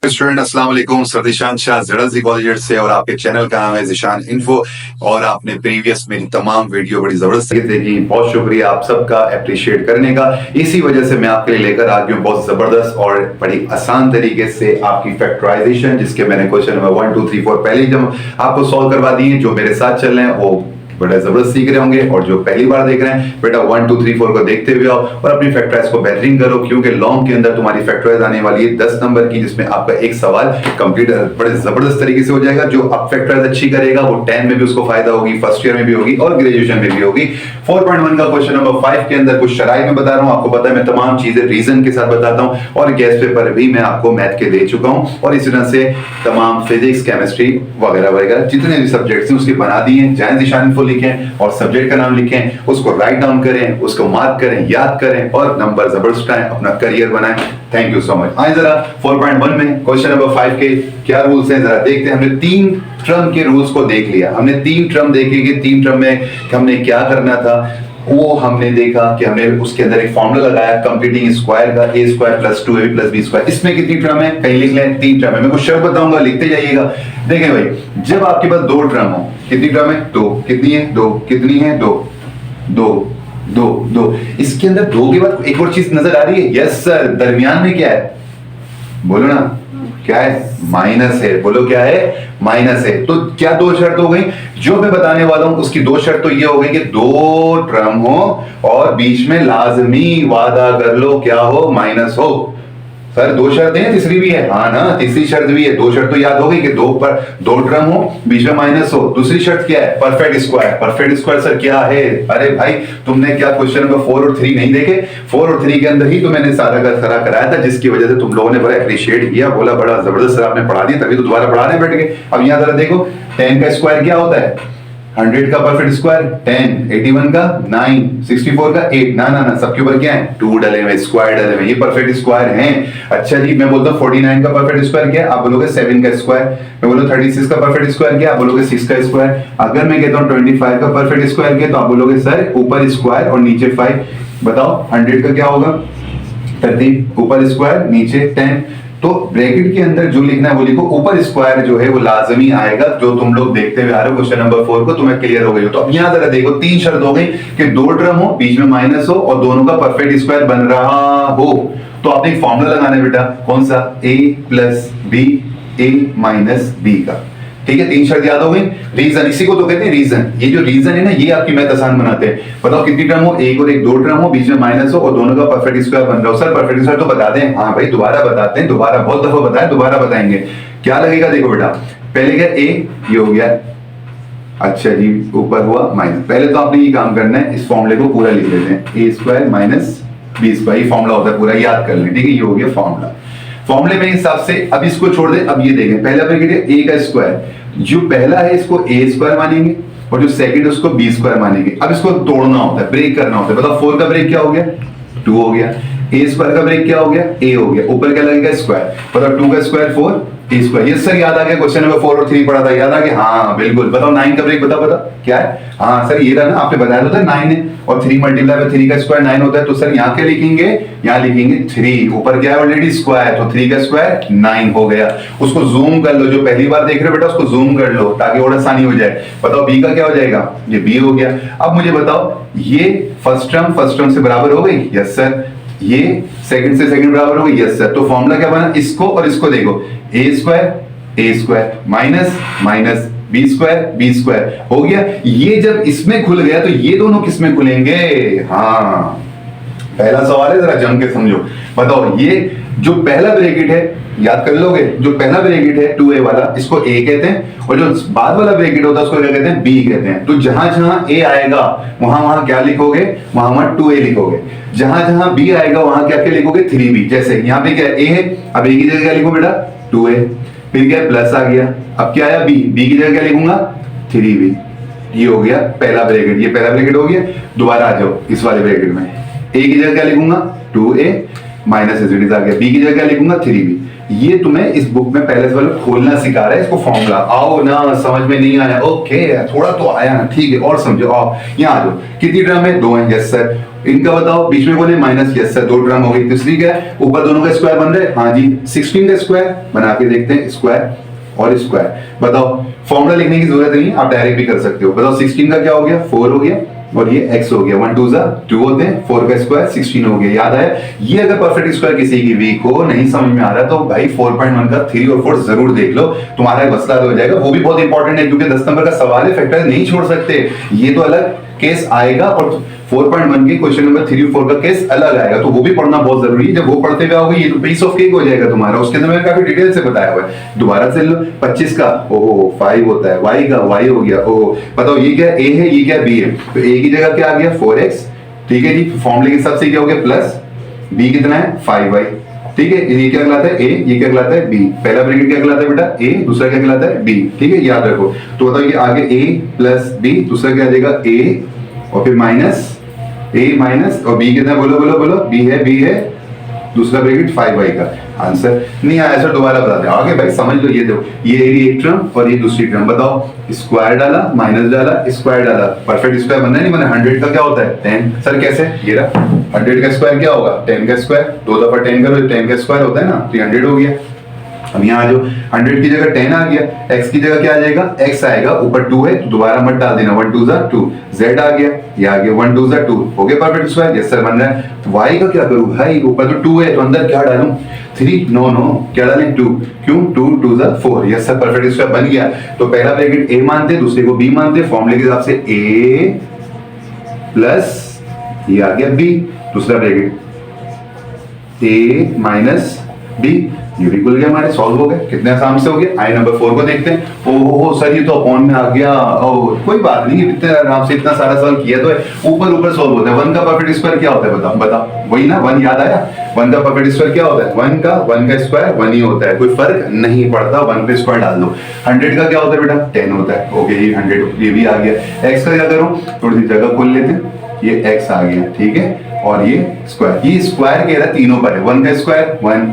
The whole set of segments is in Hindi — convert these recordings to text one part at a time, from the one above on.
स्टूडेंट अस्सलाम वालेकुम। सतीशान शाह ज़ेडएलसी कॉलेज से और आपके चैनल का नाम है ज़ीशान इन्फो। और आपने प्रीवियस मेरी तमाम वीडियो बड़ी जबरदस्त देखी, बहुत शुक्रिया आप सबका अप्रिशिएट करने का। इसी वजह से मैं आपके लिए लेकर आ गया हूँ बहुत जबरदस्त और बड़ी आसान तरीके से आपकी फैक्टराइजेशन, जिसके मैंने क्वेश्चन नंबर 1 2 3 4 पहले ही जब आपको सॉल्व करवा दिए। जो मेरे साथ चल रहे हैं वो बड़ा जबरदस्त सीख रहे होंगे, और जो पहली बार देख रहे हैं बेटा 1 2 3 4 को देखते हुए आओ और अपनी फैक्टराइज को बेहतरीन करो, क्योंकि लॉन्ग के अंदर तुम्हारी फैक्टराइज आने वाली है 10 नंबर की, जिसमें आपका एक सवाल कंप्लीट बड़े जबरदस्त तरीके से हो जाएगा। जो अब फैक्टराइज अच्छी करेगा वो 10 में भी उसको फायदा होगी, फर्स्ट ईयर में भी होगी और ग्रेजुएशन में भी होगी। 4.1 का क्वेश्चन नंबर 5 के अंदर कुछ शराइत में बता रहा हूँ। आपको पता है मैं तमाम चीजें रीजन के साथ बताता हूँ, और गेस्ट पेपर भी मैं आपको मैथ के दे चुका हूँ, और इसी तरह से तमाम फिजिक्स केमिस्ट्री वगैरह वगैरह जितने भी सब्जेक्ट्स हैं उसके बना दिए। जाएं ज़ीशान इन्फो लिखें और सब्जेक्ट का नाम लिखें, उसको राइट डाउन करें, उसको मार्क करें, याद करें और नंबर जबरदस्त आए, अपना करियर बनाएं। Thank you so much. आए जरा 4.1 में क्वेश्चन नंबर 5 के क्या रूल्स हैं जरा देखते हैं। हमने 3 टर्म के रूल्स को देख लिया। हमने 3 टर्म देखे कि 3 टर्म में हमने क्या करना था। वो हमने देखा कि हमने उसके अंदर एक फॉर्मूला लगाया कंप्लीटिंग स्क्वायर का, a square plus 2ab plus b square. इसमें कितनी टर्म है कहीं लिख लें, 3 टर्म है। मैं कुछ शर्त बताऊंगा, लिखते जाइएगा। देखें भाई, जब आपके पास 2 टर्म हो, कितनी टर्म है 2, कितनी है 2, कितनी है 2 2 2 2। इसके अंदर 2 के बाद एक और चीज नजर आ रही है। यस सर, दरमियान में क्या है बोलो ना, क्या है माइनस है। बोलो क्या है माइनस है। तो क्या 2 शर्त हो गई जो मैं बताने वाला हूं, उसकी 2 शर्त तो ये हो गई कि 2 टर्म हो और बीच में लाजमी वादा कर लो क्या हो, माइनस हो। सर 2 शर्तें हैं, तीसरी भी है। हाँ ना, तीसरी शर्त भी है। 2 शर्त तो याद हो गई कि 2 टर्म हो, बीच में माइनस हो। दूसरी शर्त क्या है, perfect square. Perfect square sir क्या है? अरे भाई तुमने क्या क्वेश्चन नंबर 4 और 3 नहीं देखे? 4 और 3 के अंदर ही तो मैंने सारा का सारा कराया था, जिसकी वजह से तुम लोगों ने बड़ा अप्रिशिएट किया, बोला बड़ा जबरदस्त सर आपने पढ़ा दिया, तभी तो दोबारा पढ़ाने बैठ गए। अब यहाँ जरा देखो, 10 का स्क्वायर क्या होता है? 100 का परफेक्ट स्क्वायर 10, 81 का 9, 64 का 8। ना ना ना, सबके ऊपर क्या है 2 डले हुए, स्क्वायर डले हुए, ये परफेक्ट स्क्वायर हैं। अच्छा जी, मैं बोलता हूँ 49 का परफेक्ट स्क्वायर क्या है? आप बोलोगे 7 का स्क्वायर। मैं बोलूँ 36 का परफेक्ट स्क्वायर क्या है? आप बोलोगे 6 का स्क्वायर। अगर मैं कहता हूँ 25 का परफेक्ट स्क्वायर क्या है, तो आप बोलोगे सर ऊपर स्क्वायर और नीचे 5। बताओ 100 का क्या होगा? 30, ऊपर स्क्वायर नीचे 10। तो ब्रैकेट के अंदर जो लिखना है वो लिखो, ऊपर स्क्वायर जो है वो लाजमी आएगा, जो तुम लोग देखते हुए आ रहे हो क्वेश्चन नंबर 4 को, तुम्हें क्लियर हो गई हो। तो अब यहाँ जरा देखो, 3 शर्त हो गई कि 2 टर्म हो, बीच में माइनस हो और दोनों का परफेक्ट स्क्वायर बन रहा हो। तो आपने एक फॉर्मूला लगाना है बेटा, कौन सा? a plus B, a minus B का। ठीक है, 3 शर्त याद हो गई। रीजन, इसी को तो कहते हैं रीजन। ये जो रीजन है ना, ये आपकी मैथ आसान बनाते हैं। बताओ कितनी टर्म हो? एक और एक 2 टर्म हो, बीच में माइनस हो और दोनों का परफेक्ट स्क्वायर बन रहा हो। सर परफेक्ट स्क्वायर तो बता दें। हाँ भाई दोबारा बताते हैं, दोबारा बहुत दफा बताएं, दोबारा बताएंगे। क्या लगेगा देखो बेटा, पहले क्या a, ये हो गया। अच्छा जी, ऊपर हुआ माइनस। पहले तो आपने ये काम करना है, इस फॉर्मूले को पूरा लिख लेते हैं, a square minus B square. ये फॉर्मूला होता है, पूरा याद कर लें। ठीक है, ये हो गया फॉर्मूला। फॉर्मूले में हिसाब से अब इसको छोड़ दें। अब ये देखें, पहला ब्रैकेट है a का स्क्वायर, जो पहला है इसको a स्क्वायर मानेंगे और जो सेकंड है उसको b स्क्वायर मानेंगे। अब इसको तोड़ना होता है, ब्रेक करना होता है। बताओ 4 का ब्रेक क्या हो गया? 2 हो गया। a स्क्वायर का ब्रेक क्या हो गया? a हो गया। ऊपर क्या लगेगा? स्क्वायर। बताओ 2 का स्क्वायर 4, a स्क्वायर। ये सर याद आ गया, क्वेश्चन नंबर 4 और 3 पढ़ा था, याद आ गया? हाँ बिल्कुल। बताओ 9 का ब्रेक, बता क्या है? हाँ सर ये रहा ना, आपने बताया था 9 है और 3 मल्टीप्लाई बाय 3 का स्क्वायर 9 होता है। तो सर यहाँ क्या लिखेंगे? यहाँ लिखेंगे 3। ऊपर क्या है ऑलरेडी? स्क्वायर, तो 3 का स्क्वायर 9 हो गया। उसको जूम कर लो, जो पहली बार देख रहे हो बेटा उसको जूम कर लो ताकि और आसानी हो जाए। बताओ b का क्या हो जाएगा? ये b हो गया। अब मुझे बताओ, ये फर्स्ट टर्म से बराबर हो गई? Yes sir. ये सेकंड से सेकंड बराबर हो गई? Yes sir. तो फॉर्मूला क्या बना? इसको और इसको देखो, a square minus minus B square हो गया। ये जब इसमें खुल गया तो ये दोनों किसमें खुलेंगे? हाँ पहला सवाल है, जरा जम के समझो। बताओ ये जो पहला ब्रैकेट है, याद कर लोगे, जो पहला ब्रैकेट है 2a वाला, इसको a कहते हैं, और जो बाद वाला ब्रैकेट होता है उसको क्या कहते हैं? b कहते हैं। तो जहां जहां a आएगा वहां वहां क्या लिखोगे? वहां वहां 2a लिखोगे। जहां जहां b आएगा वहां क्या क्या लिखोगे? 3b। जैसे यहाँ पे क्या a है, अब a की जगह क्या लिखो बेटा? 2a। फिर क्या प्लस आ गया, अब क्या आया? b की जगह क्या लिखूंगा? 3b। ये हो गया पहला ब्रैकेट, ये पहला ब्रैकेट हो गया। दोबारा आ जाओ इस वाले ब्रैकेट में, a की जगह क्या लिखूंगा? 2a माइनस एस आ गया। b की जगह क्या लिखूंगा? 3b। ये तुम्हें इस बुक में पहले से वाले खोलना सिखा रहा है, इसको फॉर्मूला। आओ ना, समझ में नहीं आया? ओके थोड़ा तो आया ना, ठीक है, और समझो। आओ यहाँ आ जाओ। कितनी टर्म है? 2 है। Yes sir. इनका बताओ, बीच में कौन है माइनस, यस सर, 2 टर्म हो गई। तीसरी क्या है, ऊपर दोनों का स्क्वायर बन रहा है, हाँ जी 16 का स्क्वायर बना के देखते हैं, स्क्वायर और स्क्वायर। बताओ फॉर्मूला लिखने की जरूरत नहीं, आप डायरेक्ट भी कर सकते हो। बताओ 16 का क्या हो गया, 4 हो गया और ये x हो गया, 1 2 2 होते हैं, 4 का स्क्वायर 16 हो गया। याद आया? ये अगर परफेक्ट स्क्वायर किसी की वीक हो, नहीं समझ में आ रहा, तो भाई 4.1 का 3 और 4 जरूर देख लो, तुम्हारा मसला हो जाएगा। वो भी बहुत इंपॉर्टेंट है क्योंकि 10 नंबर का सवाल है, फैक्टर नहीं छोड़ सकते, ये तो अलग केस आएगा और 4.1 के क्वेश्चन नंबर 3 और 4 का केस अलग आएगा, तो वो भी पढ़ना बहुत जरूरी है। जब वो पढ़ते हुए आओगे ये तो पीस ऑफ केक हो जाएगा तुम्हारा। उसके अंदर मैंने काफी डिटेल से बताया हुआ है, दोबारा से लो। 25 का ओहो 5 होता है, y का y हो गया, ओहो बताओ ये क्या a है, ये क्या b है, तो a की जगह क्या आ गया 4x, ठीक है जी, फॉर्मूले के हिसाब से क्या हो गया प्लस b कितना है 5y, ठीक है। ये क्या कहलाता है a, ये क्या कहलाता है b, पहला ब्रैकेट क्या कहलाता है बेटा a, दूसरा क्या कहलाता है b, ठीक है याद रखो। तो बताओ ये आगे a प्लस b, दूसरा क्या आ जाएगा a और फिर माइनस a माइनस और b कितना, बोलो बोलो बोलो, b है दूसरा ब्रैकेट 5y का। आंसर नहीं आया सर, दोबारा बता दे आगे भाई, समझ लो। ये देखो ये एक टर्म और ये दूसरी टर्म, बताओ स्क्वायर डाला माइनस डाला स्क्वायर डाला, परफेक्ट स्क्वायर बनना नहीं बना। 100 का क्या होता है 10, सर कैसे, ये रहा 100 का स्क्वायर क्या होगा 10 का स्क्वायर, 2 दफा 10 करो 10 का स्क्वायर होता है ना, तो 100 हो गया। अब यहाँ आ जाओ, 100 की जगह 10 आ गया, x की जगह क्या आ जाएगा, x आएगा, ऊपर 2 है तो दोबारा मत डाल देना, 1 2 2, z आ गया, ये आ गया 1 2 2, हो गया परफेक्ट स्क्वायर, यस सर बन रहा है। तो y का क्या करूं भाई, ऊपर तो 2 है तो अंदर क्या डालूं 3, नो क्या डालें 2, क्यों 2 2 4, यस सर परफेक्ट स्क्वायर बन गया। तो पहला ब्रैकेट a मानते, दूसरे को b मानते, फॉर्मूले के हिसाब से a प्लस ये आ गया b, दूसरा ब्रैकेट a माइनस b, ये भी खुल गया, हमारे सॉल्व हो गए। कितने आसान से हो गया। आई नंबर 4 को देखते हैं। ओहो सर ये तो अपॉन में आ गया, ओह कोई बात नहीं, इतने आराम से इतना सारा सवाल किया तो है, ऊपर सॉल्व होता है। 1 का परफेक्ट स्क्वायर क्या होता है बताओ वही ना, 1 याद आया, 1 का परफेक्ट स्क्वायर क्या होता है, 1 का स्क्वायर 1 ही होता है, कोई फर्क नहीं पड़ता, 1 पे स्क्वायर डाल दो। 100 का क्या होता है बेटा 10 होता है, ओके ये 100 ये भी आ गया। x का क्या करूं, थोड़ी सी जगह खोल लेते हैं, ये x आ गया, ठीक है, और ये स्क्वायर कह रहा है तीनों पर है, 1 का स्क्वायर 1,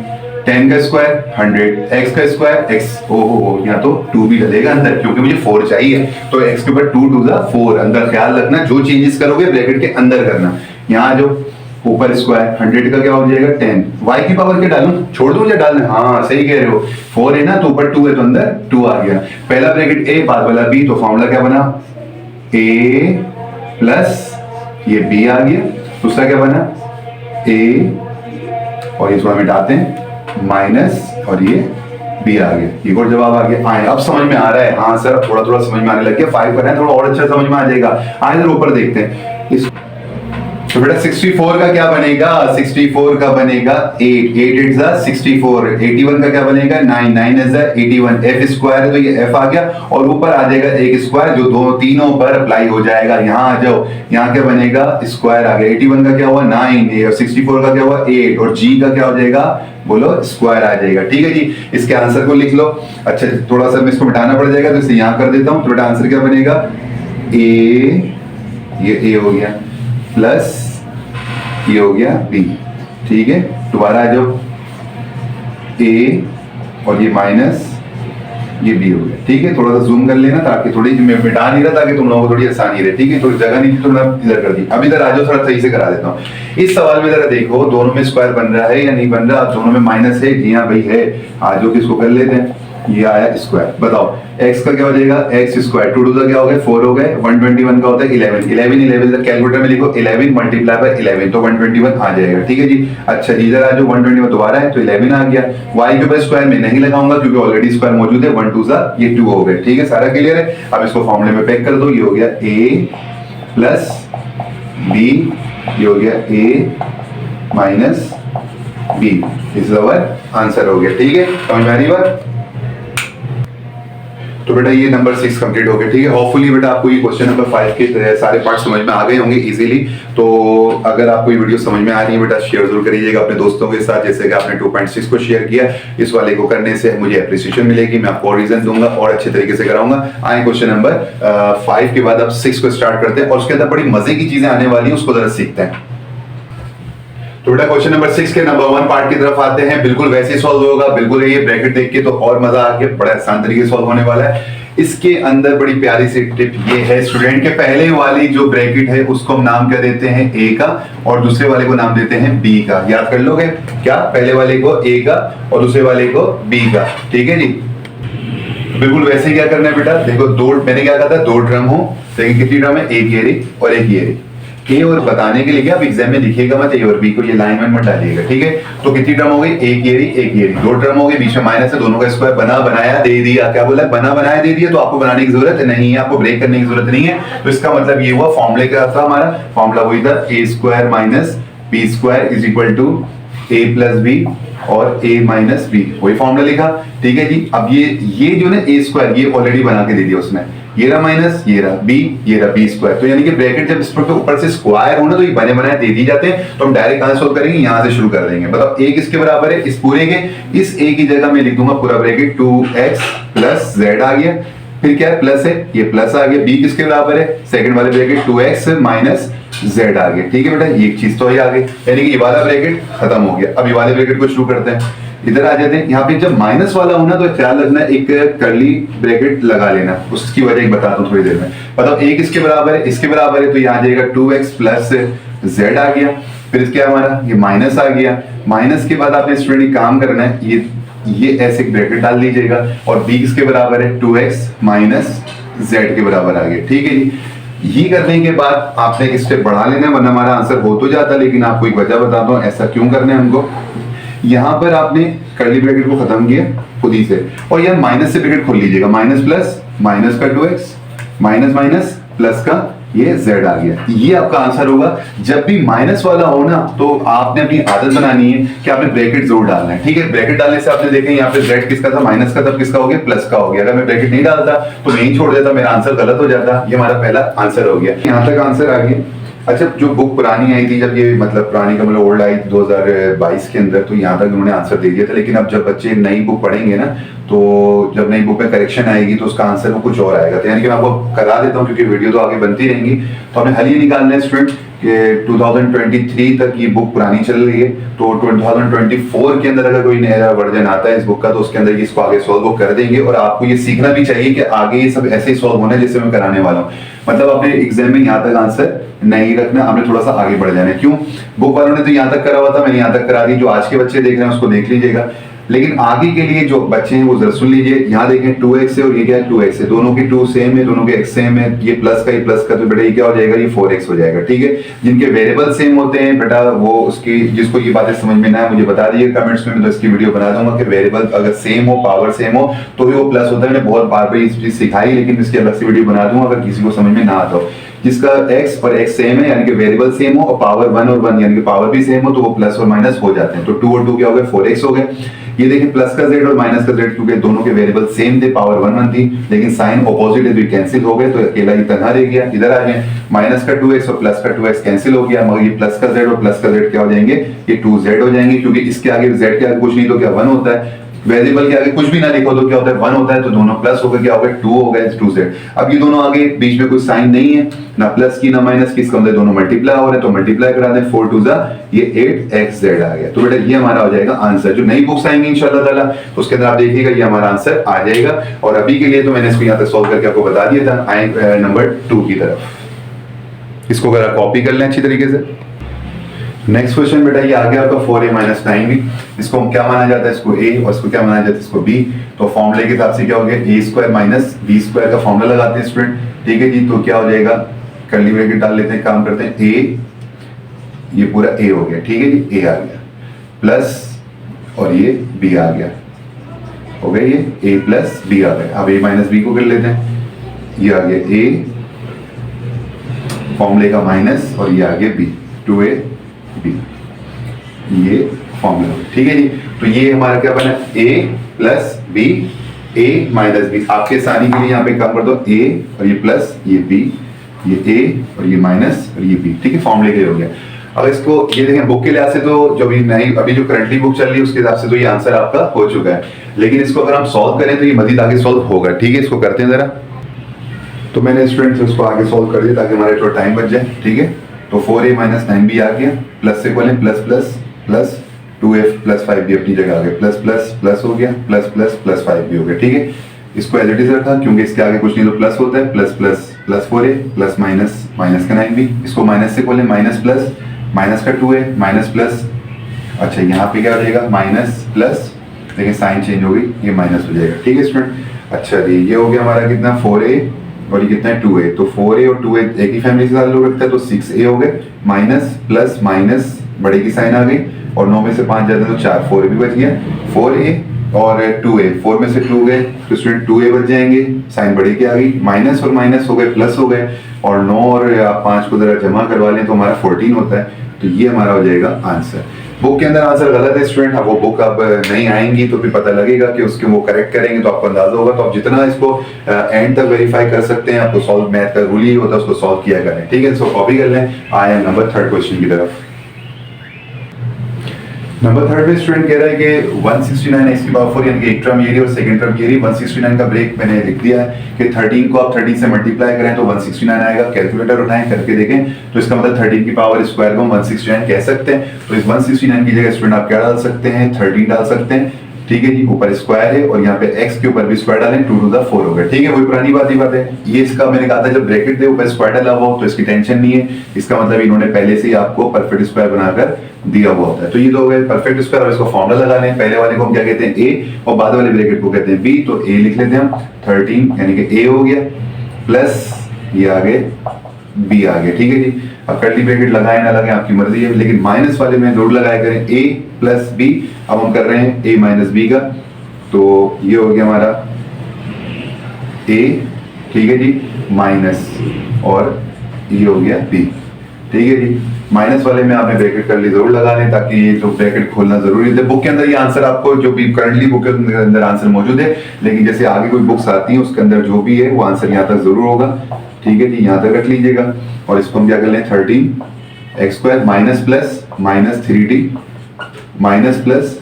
10 का स्क्वायर 100, x का स्क्वायर x, ओहो यहाँ तो 2 भी डलेगा अंदर क्योंकि मुझे 4 चाहिए, तो x के ऊपर 2 2 4 अंदर, ख्याल रखना जो चेंजेस करोगे ब्रैकेट के अंदर करना। यहाँ जो ऊपर स्क्वायर 100 का क्या हो जाएगा 10, y की पावर क्या डालूं, छोड़ दूं या डालना, हाँ सही कह रहे हो, 4 है ना तो ऊपर 2 है तो अंदर 2 आ गया। पहला ब्रैकेट a बाद वाला b, तो फॉर्मूला क्या बना a प्लस ये b आ गया, दूसरा क्या बना a और इसको हम मिटाते हैं माइनस और ये b आ गया, ये और जवाब आ गया। आए अब समझ में आ रहा है, हाँ सर थोड़ा समझ में आने लग गया, 5 कर रहे हैं थोड़ा और अच्छा समझ में आ जाएगा। आए इधर ऊपर देखते हैं इस, तो बेटा 64 का क्या बनेगा, 64 का बनेगा 8 8 8 64, 81 का क्या बनेगा 9 9 81, f स्क्वायर है तो ये f आ गया और ऊपर आ जाएगा एक स्क्वायर जो दो तीनों पर अप्लाई हो जाएगा। यहाँ आ जाओ, यहाँ क्या बनेगा स्क्वायर आ गया, 81 का क्या हुआ 9 और 64 का क्या हुआ 8 और g का क्या हो जाएगा बोलो स्क्वायर आ जाएगा। ठीक है जी, इसके आंसर को लिख लो। अच्छा थोड़ा सा इसको मिटाना पड़ जाएगा तो इसे यहाँ कर देता हूँ, तो बेटा आंसर क्या बनेगा ये a हो गया प्लस ये हो गया b, ठीक है। दोबारा आ जाओ a और ये माइनस ये b हो गया, ठीक है। थोड़ा सा जूम कर लेना ताकि थोड़ी, मैं मिटा नहीं रहा ताकि तुम लोगों को थोड़ी आसानी रहे, ठीक है। थोड़ी जगह नहीं थी तो मैं इधर कर दी, अब इधर आ जाओ थोड़ा सही से करा देता हूँ। इस सवाल में जरा देखो दोनों में स्क्वायर बन रहा है या नहीं बन रहा, दोनों में माइनस है, जी हाँ भाई है। आ जाओ किसको कर लेते हैं, ये आया स्क्वायर, बताओ x का क्या हो जाएगा x स्क्वायर, 2 2 क्या हो गए 4 हो गए, 121 का होता है 11 11 कैलकुलेटर में लिखो 11 मल्टीप्लाई बाय 11 तो 121 आ जाएगा, ठीक है जी। अच्छा जी इधर आ जाओ 121 दोबारा है तो 11 आ गया, y के ऊपर स्क्वायर में नहीं लगाऊंगा क्योंकि ऑलरेडी स्क्वायर मौजूद है, 1 2 ये 2 हो गए, ठीक है। सारा क्लियर है। अब इसको फॉर्मूले में पैक कर दो, ये हो गया a प्लस b, ये हो गया a minus b, is our answer हो गया, ठीक है। समझ में आ रही बात। तो बेटा ये नंबर 6 कंप्लीट हो गया, ठीक है। होपफुली बेटा आपको ये क्वेश्चन नंबर 5 के सारे पार्ट समझ में आ गए होंगे इजीली। तो अगर आपको ये वीडियो समझ में आ रही है बेटा शेयर जरूर करिएगा अपने दोस्तों के साथ, जैसे कि आपने 2.6 को शेयर किया, इस वाले को करने से मुझे एप्रिसिएशन मिलेगी, मैं आपको और रीजन दूंगा और अच्छे तरीके से कराऊंगा। आए क्वेश्चन नंबर 5 के बाद अब 6 को स्टार्ट करते हैं और उसके अंदर बड़ी मजे की चीजें आने वाली है, उसको जरा सीखते हैं। तो बेटा क्वेश्चन नंबर 6 के नंबर 1 पार्ट की तरफ आते हैं। बिल्कुल वैसे ही सॉल्व होगा, बिल्कुल ये ब्रैकेट देख के तो और मजा आ गया, बड़ा आसान तरीके से सॉल्व होने वाला है। इसके अंदर बड़ी प्यारी सी टिप ये है स्टूडेंट के, पहले वाली जो ब्रैकेट है उसको हम नाम क्या देते हैं ए का, और दूसरे वाले को नाम देते हैं बी का। याद कर लोगे क्या, पहले वाले को ए का और दूसरे वाले को बी का, ठीक है जी। बिल्कुल वैसे ही क्या करना है बेटा, देखो दो, मैंने क्या कहा था, दो ड्रम हो, लेकिन कितनी ड्रम है, एक ये रही और एक ये रही। ए और बताने के लिए क्या, आप एग्जाम में लिखिएगा मत ए और बी को, ये लाइन में मत डालिएगा, ठीक है। तो कितनी ड्रम हो गई, एक ये रही एक ये रही, दो ड्रम हो गई, बीच में माइनस है, दोनों का स्क्वायर बना बनाया दे दिया। क्या बोला, बना बनाया दे दिया, तो आपको बनाने की जरूरत नहीं है, आपको ब्रेक करने की जरूरत नहीं है। तो इसका मतलब ये हुआ, फॉर्मूले का था हमारा, फॉर्मूला वही था a square minus B square is equal to a plus b और a माइनस बी, वही फॉर्मूला लिखा, ठीक है जी। अब ये जो ना ए स्क्वायर, ये ऑलरेडी बना के दे दिया उसने, ये रहा माइनस, ये रहा बी, ये रहा बी स्क्वायर। तो यानी कि ब्रैकेट जब इस पर ऊपर से स्क्वायर हो ना, तो ये बने बनाए दे दी जाते हैं। तो हम डायरेक्ट कहां सोल्व करेंगे, यहां से शुरू कर देंगे। बताओ a किसके बराबर है, इस पूरे के, इस a की जगह मैं लिख दूंगा पूरा ब्रैकेट 2x प्लस z आ गया, फिर क्या है प्लस है, ये प्लस आ गया, b किसके बराबर है, सेकंड वाले ब्रैकेट 2x माइनस z आ गया, ठीक है बेटा। ये चीज तो ही आ गई, यानी कि ये वाला ब्रैकेट खत्म हो गया। अब ये वाले ब्रैकेट को शुरू करते हैं, इधर आ जाते हैं। यहाँ पे जब माइनस वाला होना तो ख्याल रखना, एक कर्ली ब्रैकेट लगा लेना, उसकी वजह एक बताता हूँ थोड़ी देर में। बताओ a किसके बराबर है, इसके बराबर है, तो यहाँ आ जाएगा 2x प्लस z आ गया, फिर इसके हमारा ये माइनस आ गया। माइनस के बाद आपने स्टूडेंट काम करना है, ये ऐसे ब्रैकेट डाल लीजिएगा, और b किसके बराबर है, 2x माइनस z के बराबर आ गया, ठीक है जी। ये करने के बाद आपने इस स्टेप बढ़ा लेना, वरना हमारा आंसर हो तो जाता, लेकिन आपको एक वजह बताता हूँ ऐसा क्यों करना है हमको। यहाँ पर आपने कर्ली ब्रैकेट को खत्म किया खुद ही से, और यहाँ माइनस से ब्रैकेट खोल लीजिएगा, माइनस प्लस माइनस का 2x माइनस माइनस प्लस का ये z आ गया। ये आपका आंसर होगा। जब भी माइनस वाला हो ना, तो आपने अपनी आदत बनानी है कि आपने ब्रैकेट जरूर डालना है, ठीक है। ब्रैकेट डालने से आपने देखें यहाँ पे z किसका था, माइनस का, तब किसका हो गया, प्लस का हो गया। अगर मैं ब्रैकेट नहीं डालता तो नहीं छोड़ देता, मेरा आंसर गलत हो जाता। ये हमारा पहला आंसर हो गया, यहाँ तक आंसर आ गया। अच्छा, जो बुक पुरानी आई थी, जब ये मतलब पुरानी का मतलब ओल्ड आई 2022 के अंदर, तो यहाँ तक उन्होंने आंसर दे दिया था। लेकिन अब जब बच्चे नई बुक पढ़ेंगे ना, तो जब नई बुक में करेक्शन आएगी तो उसका आंसर वो कुछ और आएगा। तो यानी कि मैं आपको करा देता हूँ, क्योंकि वीडियो तो आगे बनती रहेंगी। तो हमने हल ये निकालना है स्टूडेंट कि 2023 तक ये बुक पुरानी चल रही है, तो 2024 के अंदर अगर कोई नया वर्जन आता है इस बुक का, तो उसके अंदर इसको आगे सॉल्व कर देंगे। और आपको ये सीखना भी चाहिए कि आगे ये सब ऐसे ही सॉल्व होना है जैसे मैं कराने वाला हूँ। मतलब अपने एग्जाम में यहाँ तक आंसर नहीं रखना, आपने थोड़ा सा आगे बढ़ जाना है। क्यों, बुक वालों ने तो यहाँ तक करा हुआ था, मैंने यहाँ तक करा दी। जो आज के बच्चे देख रहे हैं उसको देख लीजिएगा, लेकिन आगे के लिए जो बच्चे हैं वो जरा सुन लीजिए। यहाँ देखें 2x है और ये क्या है 2x है, दोनों की 2 सेम है, दोनों के x सेम है। ये प्लस का, ये प्लस का, तो बेटा ये क्या हो जाएगा, ये 4x हो जाएगा, ठीक है। जिनके वेरिएबल सेम होते हैं बेटा, वो उसकी, जिसको ये बातें समझ में ना है मुझे बता दीजिए कमेंट्स में, मैं तो इसकी वीडियो बना दूंगा कि वेरिएबल अगर सेम हो, पावर सेम हो, तो भी वो प्लस होता है। मैंने बहुत बार बार इस चीज सिखाई, लेकिन इसकी अलग से वीडियो बना दूंगा अगर किसी को समझ में ना आता हो। जिसका x और x सेम है, यानी कि वेरिएबल सेम हो, और पावर 1 और 1 यानी कि पावर भी सेम हो, तो वो प्लस और माइनस हो जाते हैं। तो 2 और 2 क्या हो गए, 4x हो गए। ये देखिए प्लस का z और माइनस का z, क्योंकि दोनों के वेरिएबल सेम थे, पावर 1 1 थी, लेकिन साइन ऑपोजिट है तो ये कैंसिल हो गए, तो अकेला ही तनहा रह गया। इधर आ गए, माइनस का 2x और प्लस का 2x कैंसिल हो गया, मगर ये प्लस का z और प्लस का z क्या हो जाएंगे, ये 2z हो जाएंगे, क्योंकि इसके आगे z के आगे कुछ नहीं तो क्या 1 होता है। वेरिएबल के आगे कुछ भी ना लिखो तो क्या होता है, 1 होता है, तो दोनों प्लस हो गए, क्या हो गए 2 हो गए, 2z। अब ये दोनों आगे बीच में कोई साइन नहीं है, ना प्लस की ना माइनस की, इसका मतलब दोनों मल्टीप्लाई हो रहे हैं, तो मल्टीप्लाई करा दें, 4 2 जा, ये 8xz आ गया। तो बेटा ये हमारा हो जाएगा आंसर। जो नई बुक्स आएंगी इंशाल्लाह ताला, तो उसके अंदर आप देखिएगा ये हमारा आंसर आ जाएगा। और अभी के लिए तो मैंने इसको यहाँ तक सॉल्व करके आपको बता दिया था। आए नंबर 2 की तरफ, इसको अगर आप कॉपी कर लें अच्छी तरीके से। नेक्स्ट क्वेश्चन बेटा ये आ गया आपका 4a माइनस 9b। इसको क्या माना जाता है, इसको a, और इसको क्या माना जाता है, इसको b। तो फॉर्मूले के हिसाब से क्या हो गया, a square minus b square का फॉर्मूला लगाते हैं स्टूडेंट, ठीक है जी। तो क्या हो जाएगा, कर्ली ब्रैकेट डाल लेते हैं, काम करते हैं, a, ये पूरा a हो गया, ठीक है जी, a आ गया, प्लस और ये b आ गया, हो गया ये a प्लस b आ गया। अब a माइनस b को कर लेते हैं, ये आ गया a फॉर्मूले का माइनस, और ये आ गया b, 2a b, ये फॉर्मूला, ठीक है जी। तो ये हमारा क्या बना, a plus b, a minus b। आपके आसानी के लिए यहाँ पे काम कर दो, a और ये प्लस, ये b, ये a और ये माइनस और ये b, ठीक है, फॉर्मूले के लिए हो गया। अब इसको ये देखें बुक के लिहाज से, तो जो भी नई अभी जो करंटली बुक चल रही है उसके हिसाब से तो ये आंसर आपका हो चुका है, लेकिन इसको अगर हम सॉल्व करें तो ये मजीद आगे सॉल्व होगा, ठीक है। इसको करते हैं जरा। तो मैंने स्टूडेंट्स उसको आगे सॉल्व कर दिया ताकि हमारे थोड़ा टाइम बच जाए, ठीक है। तो 4a माइनस 9b आ गया, प्लस से बोले plus plus plus 2f plus 5b अपनी जगह आ गया, प्लस प्लस प्लस हो गया, प्लस प्लस प्लस 5b हो गया, ठीक है। इसको एज इट इज रखा क्योंकि इसके आगे कुछ नहीं तो प्लस होता है, plus plus plus 4a plus minus minus का 9b, इसको माइनस से खोलें, माइनस प्लस माइनस का 2a माइनस प्लस, अच्छा यहाँ पे क्या हो जाएगा माइनस प्लस, देखिए साइन चेंज हो गई, ये माइनस हो जाएगा। ठीक है स्टूडेंट। अच्छा जी ये हो गया हमारा कितना 4a और ये कितना है 2a, तो 4a और 2a एक ही फैमिली से लोग रखता है तो 6a हो गए, माइनस प्लस माइनस बड़े की साइन आ गई और 9 में से 5 जाते हैं तो 4, 4a भी बच गया, 4a और 2a, 4 में से 2 गए तो स्टूडेंट 2a बच जाएंगे, साइन बड़े की आ गई, माइनस और माइनस हो गए प्लस हो गए और 9 और 5 को जरा जमा करवा लें तो हमारा 14 होता है, तो ये हमारा हो जाएगा आंसर। बुक के अंदर आंसर गलत है स्टूडेंट, अब वो बुक अब नहीं आएंगी तो फिर पता लगेगा कि उसके वो करेक्ट करेंगे तो आपको अंदाजा होगा, तो आप जितना इसको एंड तक वेरीफाई कर सकते हैं, आपको सॉल्व मैथ का रूल ही होता है उसको सॉल्व किया करें। ठीक है, इसको कॉपी कर लें। आए नंबर 3 क्वेश्चन की तरफ। नंबर 3 में स्टूडेंट कह रहा है कि 169 x की पावर 4 यानी कि एक टर्म ये रही और सेकंड टर्म ये रही, 169 का ब्रेक मैंने लिख दिया है कि 13 को आप 13 से मल्टीप्लाई करें तो 169 आएगा, कैलकुलेटर उठाएं करके देखें तो इसका मतलब 13 की पावर स्क्वायर को हम 169 कह सकते हैं, तो इस 169 की जगह स्टूडेंट आप क्या डाल सकते हैं 13 डाल सकते हैं। ठीक है जी, ऊपर स्क्वायर है और यहाँ पे x के ऊपर भी स्क्वायर डालें, 2 टू द 4 हो गया। ठीक है, वही पुरानी बात है, ये इसका मैंने कहा था जब ब्रैकेट थे ऊपर स्क्वायर डाला हुआ तो इसकी टेंशन नहीं है, इसका मतलब इन्होंने पहले से ही आपको परफेक्ट स्क्वायर बनाकर दिया हुआ होता है। तो ये तो हो गए परफेक्ट स्क्वायर और इसको फॉर्मूला लगा लें, पहले वाले को हम क्या कहते हैं a और बाद वाले ब्रैकेट को कहते हैं b, तो a लिख लेते हैं हम 13 यानी कि a हो गया प्लस ये आगे b आ गया। ठीक है जी, अब कर्ली ब्रैकेट लगाए ना लगाए आपकी मर्जी है, लेकिन माइनस वाले में जरूर लगाया करें a प्लस b, अब हम कर रहे हैं a माइनस b का, तो ये हो गया हमारा a, ठीक है जी, माइनस और ये हो गया b। ठीक है जी, माइनस वाले में आपने ब्रैकेट कर ली जरूर लगा लें ताकि ये जो ब्रैकेट खोलना जरूरी है। बुक के अंदर ये आंसर आपको जो भी करंटली बुक के अंदर आंसर मौजूद है, लेकिन जैसे आगे कोई बुक्स आती हैं उसके अंदर जो भी है वो आंसर यहाँ तक जरूर होगा। ठीक है जी, यहाँ तक रख लीजिएगा और इसको हम क्या कर लें 13 x square minus plus minus 3t minus plus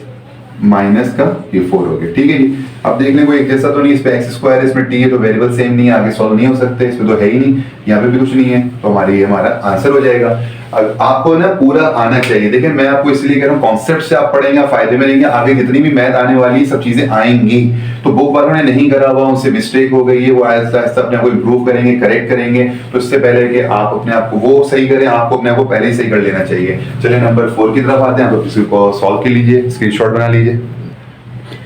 minus का ये 4 हो गया। ठीक है जी, अब देख लें कोई एक जैसा तो नहीं, इस पे x स्क्वायर है, इसमें t है तो वेरिएबल सेम नहीं है, आगे सॉल्व नहीं हो सकते, इसमें तो है ही नहीं, यहाँ पे भी कुछ नहीं है, तो हमारा आंसर हो जाएगा। अब आपको ना पूरा आना चाहिए, देखिए मैं आपको इसलिए कह रहा हूँ कॉन्सेप्ट से आप पढ़ेंगे फायदे में रहेंगे, आगे जितनी भी मैथ आने वाली सब चीजें आएंगी, तो बुक वालों ने नहीं करा हुआ उनसे मिस्टेक हो गई है, वो आहिस्ता आहिस्ता अपने आप को इम्प्रूव करेंगे, करेक्ट करेंगे, तो इससे पहले कि आप अपने आप को वो सही करें, आपको अपने आप को पहले ही सही कर लेना चाहिए। चलिए नंबर 4 की तरफ आते हैं, आप इसको सॉल्व कर लीजिए, स्क्रीनशॉट बना लीजिए।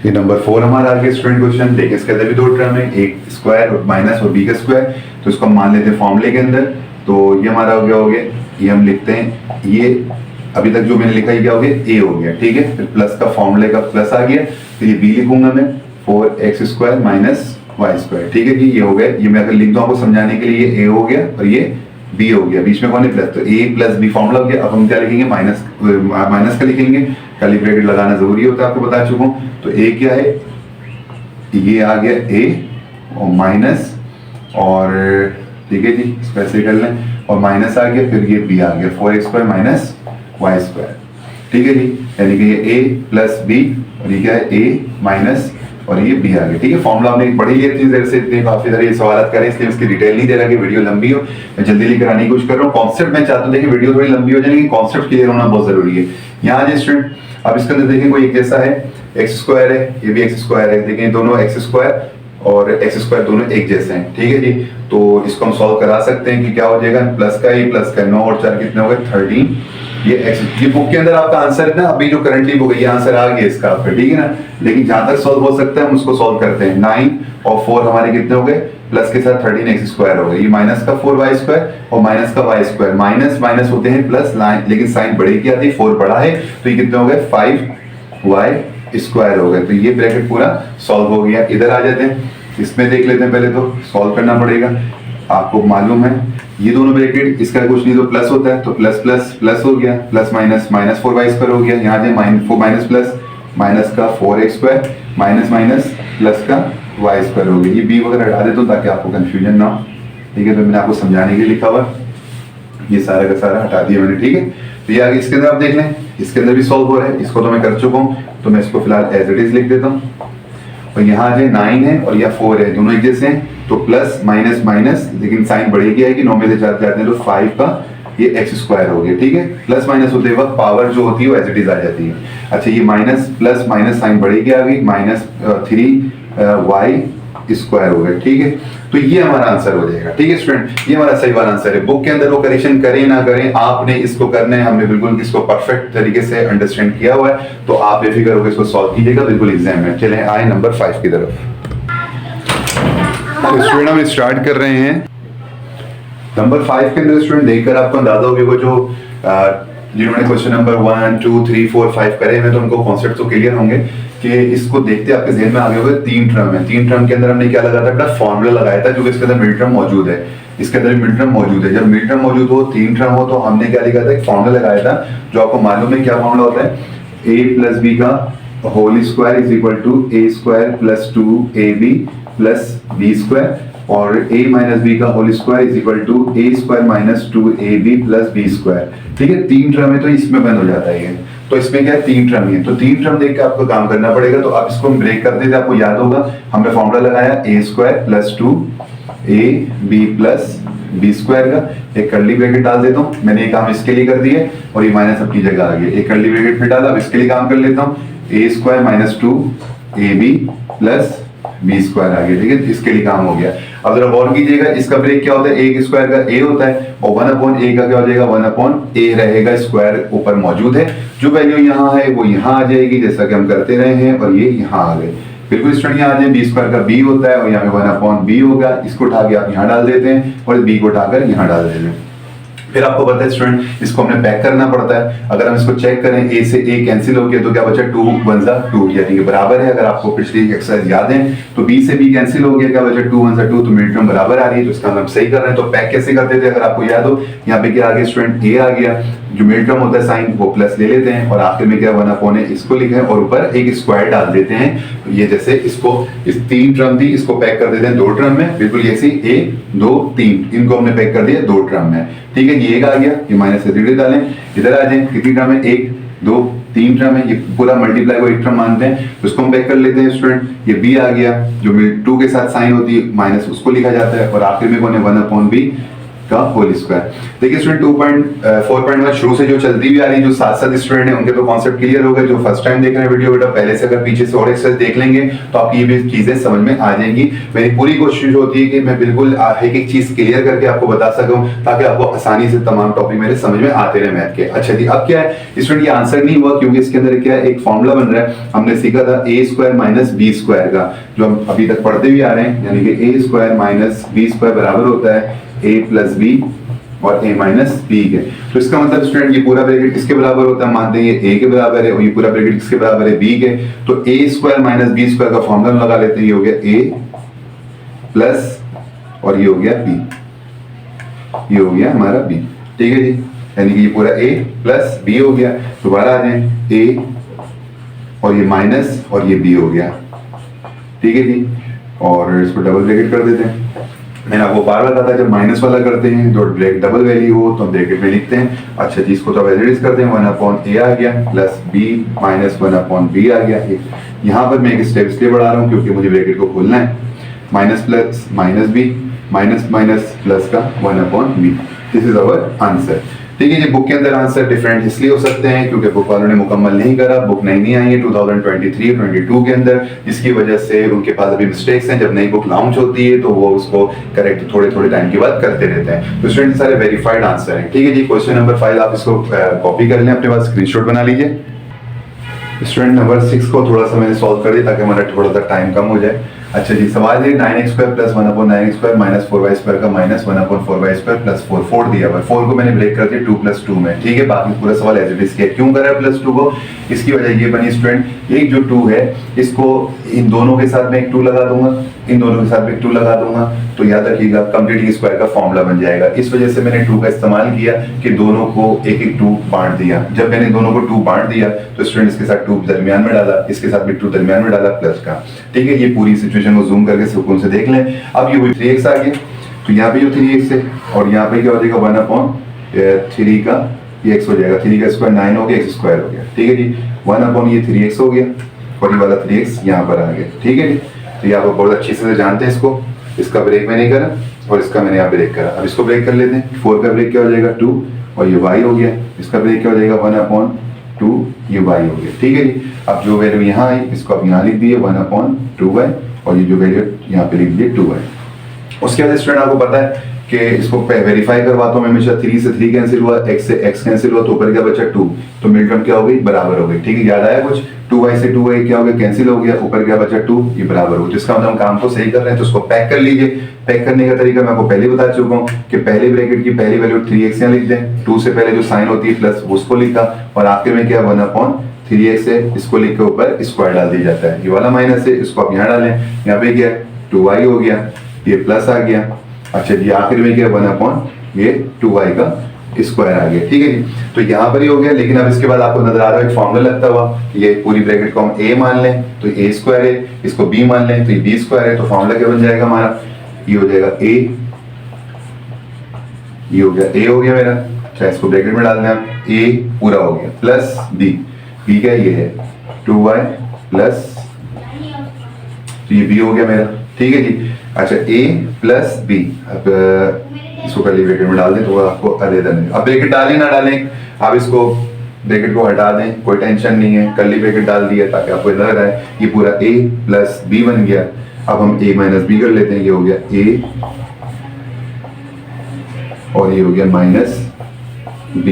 ये नंबर 4 हमारा आगे स्टूडेंट क्वेश्चन, देखिए इसके अंदर भी 2 टर्म है, एक स्क्वायर और माइनस और b का स्क्वायर, तो इसको हम मान लेते हैं फॉर्मूले के अंदर, तो ये हमारा हो गया ये हम लिखते हैं, ये अभी तक जो मैंने लिखा है क्या हो गया a हो गया। ठीक है, फिर प्लस का फॉर्मूले का प्लस आ गया, तो ये b लिखूंगा मैं 4x square minus y square. ठीक है जी, ये हो गया, ये मैं अगर लिख दूं आपको समझाने के लिए, ये a हो गया और ये b हो गया, बीच में कौन है प्लस, तो a प्लस b फॉर्मूला हो गया। अब हम क्या लिखेंगे माइनस का लिखेंगे, कर्ली ब्रैकेट लगाना जरूरी होता है, आपको बता चुका हूं। तो a क्या है, ये आ गया a और माइनस और ठीक है जी, इसको ऐसे कर लें और माइनस आ गया, फिर ये b आ गया 4x square minus y square. ठीक है जी, यानी कि ये a प्लस b और ये क्या है a माइनस और ये b आ गया। ठीक है, फॉर्मूला हमने पढ़ी लिया इतनी देर से, इतने काफी सारे सवाल करें, इसलिए इसकी डिटेल नहीं दे रहा कि वीडियो लंबी हो, मैं जल्दी लेकर आने की कोशिश कर रहा हूँ। कॉन्सेप्ट मैं चाहता हूँ देखिए वीडियो थोड़ी लंबी हो जाए, लेकिन कॉन्सेप्ट क्लियर होना बहुत जरूरी है। यहाँ आज स्टूडेंट अब इसके अंदर देखें कोई एक जैसा है, एक्स स्क्वायर है, ये भी एक्स स्क्वायर है, देखें दोनों एक्स स्क्वायर और एक्स स्क्वायर दोनों एक जैसे हैं। ठीक है जी, तो इसको हम सॉल्व करा सकते हैं कि क्या हो जाएगा, प्लस का 9 और 4 कितने हो गए 13, ये एक्स, ये बुक के अंदर आपका आंसर है ना, अभी जो करंटली बुक है ये आंसर आ गया इसका आपका। ठीक है ना, लेकिन जहां तक सॉल्व हो सकता है हम उसको सॉल्व करते हैं। 9 और 4 हमारे कितने हो गए, प्लस के साथ 13 एक्स स्क्वायर हो गए, ये माइनस का 4y स्क्वायर और माइनस का y स्क्वायर, माइनस माइनस होते हैं प्लस, लेकिन साइन बड़े की आती है, 4 बड़ा है, तो ये कितने हो गए 5y स्क्वायर हो गए। तो ये ब्रैकेट पूरा सॉल्व हो गया। इधर आ जाते हैं, इसमें देख लेते हैं, पहले तो सॉल्व करना पड़ेगा, आपको मालूम है ये दोनों ब्रैकेट, इसका कुछ नहीं तो प्लस होता है, तो प्लस प्लस प्लस हो गया, plus minus minus 4y square हो गया, यहाँ से माइनस प्लस माइनस का 4x square minus minus plus का y स्क्वायर हो गया। ये b वगैरह हटा देता हूँ ताकि आपको कंफ्यूजन ना हो। ठीक है, तो मैंने आपको समझाने के लिए लिखा हुआ, ये सारा का सारा हटा दिया मैंने। ठीक है, तो ये आगे इसके अंदर आप देख लें, इसके अंदर भी सॉल्व हो रहा है, इसको तो मैं कर चुका हूँ, तो मैं इसको फिलहाल एज इट इज लिख देता हूँ। और यहाँ जो 9 है और यह 4 है, दोनों एक जैसे हैं, तो प्लस माइनस माइनस, लेकिन साइन बढ़ेगी आएगी, 9 में से 4 जाते हैं तो 5 का ये एक्स स्क्वायर हो गया। ठीक है, प्लस माइनस होते वक्त पावर जो होती है वो एज इट इज आ जाती है। अच्छा, ये माइनस प्लस माइनस साइन बढ़ेगी आ गई, माइनस 3y स्क्वायर हो गया। ठीक है, तो ये हमारा आंसर हो जाएगा। ठीक है स्टूडेंट, ये हमारा सही वाला आंसर है। बुक के अंदर वो करेक्शन करें ना करें, आपने इसको करना है। हमने बिल्कुल इसको परफेक्ट तरीके से अंडरस्टैंड किया हुआ है, तो आप बेफिक्र होकर इसको सॉल्व कीजिएगा बिल्कुल एग्जाम में। चले आए नंबर 5 की तरफ। तो स्टूडेंट हम स्टार्ट कर रहे हैं नंबर 5 के अंदर। स्टूडेंट देखकर आपको अंदाजा हो गया जो जिन्होंने क्वेश्चन नंबर 1 2 3 4 5 करे हैं, तो उनको कॉन्सेप्ट तो क्लियर होंगे कि इसको देखते आपके जहन में आगे हुए 3 टर्म है। 3 टर्म के अंदर हमने क्या लगाया था, अपना फॉर्मूला लगाया था, जो कि इसके अंदर मिड टर्म मौजूद है। इसके अंदर मिड टर्म मौजूद है। जब मिड टर्म मौजूद हो, 3 टर्म हो, तो हमने क्या लिखा था, एक फॉर्मूला लगाया था, जो आपको मालूम है क्या फॉर्मूला होता है, a प्लस बी का whole square is equal to A square plus 2ab plus B square, और a माइनस बी का whole square is equal to A square minus 2ab plus B square. ठीक है, 3 टर्म है तो इसमें बंद हो जाता है ये। तो इसमें क्या है, 3 टर्म ही है, तो 3 टर्म देख के आपको काम करना पड़ेगा। तो आप इसको ब्रेक कर देते, आपको याद होगा हमने फॉर्मूला लगाया a square plus 2ab plus B square का। एक कर्ली ब्रैकेट डाल देता हूँ, मैंने ये काम इसके लिए कर दिया और ये माइनस अपनी जगह आ गया। एक कर्ली ब्रैकेट फिर डाला, अब इसके लिए काम कर लेता हूँ, a square minus 2ab plus B square आ गया। ठीक है, इसके लिए काम हो गया। अब जरा गौर कीजिएगा, इसका ब्रेक क्या होता है, ए स्क्वायर का ए होता है, और 1/a का क्या हो जाएगा, 1/a रहेगा, स्क्वायर ऊपर मौजूद है। जो वैल्यू यहाँ है वो यहाँ आ जाएगी, जैसा कि हम करते रहे हैं, और ये यहाँ आ गए। बिल्कुल स्टूडेंट यहाँ आ जाए, बी स्क्वायर का बी होता है, और यहाँ पे 1/b होगा। इसको उठा के आप यहाँ डाल देते हैं, और बी को उठाकर यहाँ डाल देते हैं। फिर आपको पता है स्टूडेंट, इसको हमने पैक करना पड़ता है। अगर हम इसको चेक करें, ए से ए कैंसिल हो गया, तो क्या बचा, 2 1 2, यानी कि बराबर है। अगर आपको पिछली एक्सरसाइज याद है, तो बी से बी कैंसिल हो गया, क्या बचा, 2 1 2, तो मिड टर्म बराबर आ रही है, तो इसका हम सही कर रहे हैं। तो पैक कैसे करते थे, अगर आपको याद हो, यहाँ पे क्या आ गया स्टूडेंट, ए आ गया, जो मिड टर्म होता है साइन वो प्लस ले लेते हैं, और आखिर में क्या 1/a इसको लिखे, और ऊपर एक स्क्वायर डाल देते हैं। तो ये जैसे इसको, इस 3 टर्म थी, इसको पैक कर देते हैं 2 टर्म में, बिल्कुल ऐसे 1 2 3, इनको हमने पैक कर दिया 2 टर्म में। ठीक है, ये एक आ गया, ये माइनस से 3 डालें, इधर आ जाए, कितनी टर्म है, 1 2 3 टर्म है, ये पूरा मल्टीप्लाई को 1 टर्म मानते हैं, तो इसको हम पैक कर लेते हैं स्टूडेंट। ये b आ गया, जो 2 के साथ साइन होती है माइनस, उसको लिखा जाता है, और आखिर में कौन है, 1/b का होल स्क्वायर। देखिए स्टूडेंट 4.1 शुरू से जो चलती भी आ रही है, जो साथ स्टूडेंट है उनके तो कॉन्सेप्ट क्लियर हो गए। जो फर्स्ट टाइम देख रहे हैं वीडियो, बेटा पहले से अगर पीछे से और एक्सरसाइज देख लेंगे तो आपकी ये भी चीजें समझ में आ जाएंगी। मेरी पूरी कोशिश होती है कि मैं बिल्कुल एक एक चीज क्लियर करके आपको बता सकूं, ताकि आपको आसानी से तमाम टॉपिक मेरे समझ में आते रहे मैथ के। अच्छा जी, अब क्या है स्टूडेंट, ये आंसर नहीं हुआ क्योंकि इसके अंदर क्या है, एक फॉर्मूला बन रहा है। हमने सीखा था a square minus B square का, जो हम अभी तक पढ़ते भी आ रहे हैं, यानी कि ए स्क्वायर माइनस बी स्क्वायर बराबर होता है ए प्लस बी और a माइनस बी के। तो इसका मतलब स्टूडेंट, ये पूरा ब्रैकेट किसके बराबर होता है, मानते हैं ये a के बराबर है, और ये पूरा ब्रैकेट किसके बराबर है, b के। तो a square minus B square का फॉर्मूला लगा लेते हैं, ये हो गया a प्लस, और ये हो गया b, ये हो गया हमारा b। ठीक है जी, यानी कि ये पूरा a प्लस b हो गया। दोबारा आ जाए, a और ये माइनस, और ये b हो गया। ठीक है जी, और इसको डबल ब्रैकेट कर देते हैं। मैंने आपको बार बार बताया, जब माइनस वाला करते हैं, जो डबल वैल्यू हो तो हम ब्रैकेट में लिखते हैं। अच्छा जी, इसको तो अब एडिट करते हैं, 1/a आ गया प्लस b माइनस 1/b आ गया। यहाँ पर मैं एक स्टेप इसलिए बढ़ा रहा हूँ क्योंकि मुझे ब्रैकेट को खोलना है। Minus plus minus b minus minus plus का 1/b, this is our answer. ठीक है जी, बुक के अंदर आंसर डिफरेंट इसलिए हो सकते हैं क्योंकि बुक वालों ने मुकम्मल नहीं करा, बुक नहीं आई है 2023-22 के अंदर, जिसकी वजह से उनके पास अभी मिस्टेक्स हैं। जब नई बुक लॉन्च होती है तो वो उसको करेक्ट थोड़े थोड़े टाइम के बाद करते रहते हैं। तो स्टूडेंट सारे वेरीफाइड आंसर हैं। ठीक है जी, क्वेश्चन नंबर 5 आप इसको कॉपी कर लें, अपने पास स्क्रीनशॉट बना लीजिए। स्टूडेंट नंबर 6 को थोड़ा सा मैंने सॉल्व कर दिया ताकि हमारा थोड़ा सा टाइम कम हो जाए। अच्छा जी, सवाल है 9x square plus 1/9x square minus 4y square का माइनस 1/4y स्क्वायर प्लस 4 दिया हुआ है। 4 को मैंने ब्रेक कर दिया 2 + 2 में। ठीक है, बाकी पूरा सवाल एज इट इज किया। क्यों करा प्लस 2 को, इसकी वजह ये बनी स्टूडेंट, एक जो 2 है इसको इन दोनों के साथ में एक 2 लगा दूंगा, इन दोनों के साथ में एक 2 लगा दूंगा, तो याद रखिएगा कंप्लीट स्क्वायर का फॉर्मूला बन जाएगा। इस वजह से मैंने 2 का इस्तेमाल किया कि दोनों को एक एक 2 बांट दिया। जब मैंने दोनों को 2 बांट दिया तो स्टूडेंट इसके साथ 2 दरमियान में डाला, इसके साथ भी 2 दरमियान में डाला प्लस का। ठीक है, ये पूरी सिचुएशन को जूम करके सुकून से देख लें। अब ये 3x आ गया, तो यहाँ पे जो 3x है, और यहाँ पे क्या हो जाएगा 1/3 का ये x हो जाएगा। 3 का स्क्वायर 9 हो गया, x स्क्वायर हो गया। ठीक है जी, 1/3x हो गया, और ये वाला 3x यहाँ पर आ गया। ठीक है जी, तो ये आप बहुत अच्छी से जानते हैं इसको। इसका ब्रेक मैंने करा और इसका मैंने यहाँ ब्रेक करा। अब इसको ब्रेक कर लेते हैं। 4 का ब्रेक क्या हो जाएगा 2, और ये y हो गया। इसका ब्रेक क्या हो जाएगा 1/2, ये y हो गया। ठीक है जी, अब जो वैल्यू यहाँ आई इसको अब यहाँ लिख दिए 1/2y, और ये जो वैल्यू यहाँ पे लिख दिए 2y। उसके बाद स्टूडेंट आपको पता है कि इसको वेरीफाई करवाता हूँ मैं हमेशा। 3 से 3 कैंसिल हुआ, x से x कैंसिल हुआ, तो ऊपर क्या बचा 2, तो मिड टर्म क्या हो गई, बराबर हो गई। ठीक है, याद आया कुछ? 2y से 2y क्या हो गया, कैंसिल हो गया, ऊपर क्या बचा 2, ये बराबर हो गया। जिसका मतलब हम काम को सही कर रहे हैं, तो उसको पैक कर लीजिए। पैक करने का तरीका मैं आपको पहले बता चुका हूँ कि पहले ब्रैकेट की पहली वैल्यू 3x यहाँ लिख दें, 2 से पहले जो साइन होती है प्लस उसको लिखा, और आखिर में क्या 1/3x है, इसको लिख के ऊपर स्क्वायर डाल दिया जाता है। ये वाला माइनस है, इसको आप यहाँ डालें, यहाँ पे क्या 2y हो गया, ये प्लस आ गया। अच्छा जी, आखिर में क्या 1/2y का स्क्वायर आ गया। ठीक है जी, तो यहाँ पर ही हो गया। लेकिन अब इसके बाद आपको नजर आ रहा है एक फॉर्मूला लगता हुआ, ये पूरी ब्रैकेट को हम a मान लें तो a स्क्वायर है, इसको b मान लें तो ये b स्क्वायर है। तो फॉर्मूला क्या बन जाएगा हमारा, ये हो जाएगा a, ये हो गया a हो गया मेरा। अच्छा, इसको ब्रैकेट में डाल दें आप, a पूरा हो गया प्लस b, b क्या ये है 2y प्लस, तो ये b हो गया मेरा। ठीक है जी। अच्छा, a प्लस b, अब इसको कर्ली ब्रैकेट में डाल दें तो आपको अलग नहीं। अब ब्रैकेट डालें ना डालें, आप इसको ब्रैकेट को हटा दें, कोई टेंशन नहीं है। कर्ली ब्रैकेट डाल दिया ताकि आपको लग रहा है ये पूरा a प्लस b बन गया। अब हम a माइनस b कर लेते हैं, ये हो गया a और ये हो गया माइनस b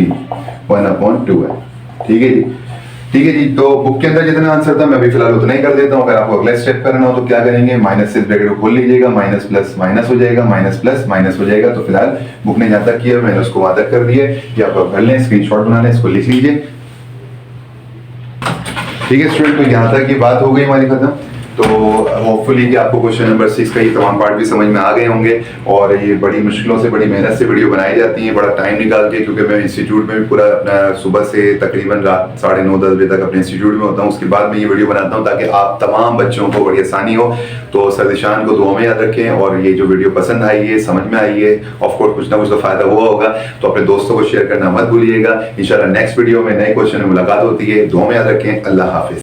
1/2 है। ठीक है जी, ठीक है जी। तो बुक के अंदर जितना आंसर था मैं अभी फिलहाल उतना ही कर देता हूँ। अगर आपको अगला स्टेप करना हो तो क्या करेंगे, माइनस से ब्रैकेट को खोल लीजिएगा, माइनस प्लस माइनस हो जाएगा, माइनस प्लस माइनस हो जाएगा। तो फिलहाल बुक ने जहाँ तक किया मैंने उसको वहां तक कर दिया, कि आप कर लें, स्क्रीनशॉट बना लें, इसको लिख लीजिए। ठीक है स्टूडेंट, तो यहाँ तक की बात हो गई हमारी खत्म। तो होपफुली कि आपको क्वेश्चन नंबर 6 का ये तमाम पार्ट भी समझ में आ गए होंगे। और ये बड़ी मुश्किलों से, बड़ी मेहनत से वीडियो बनाई जाती हैं, बड़ा टाइम निकाल के, क्योंकि मैं इंस्टीट्यूट में भी पूरा अपना सुबह से तकरीबन रात 9:30-10 बजे तक अपने इंस्टीट्यूट में होता हूँ। उसके बाद मैं ये वीडियो बनाता हूँ ताकि आप तमाम बच्चों को बड़ी आसानी हो। तो सर्दिशान को दुआ में याद रखें, और ये जो वीडियो पसंद आई है, समझ में आई है, ऑफकोर्स कुछ ना कुछ तो फायदा हुआ होगा, तो अपने दोस्तों को शेयर करना मत भूलिएगा। इंशाल्लाह नेक्स्ट वीडियो में नए क्वेश्चन में मुलाकात होती है। दुआ में याद रखें। अल्लाह हाफिज।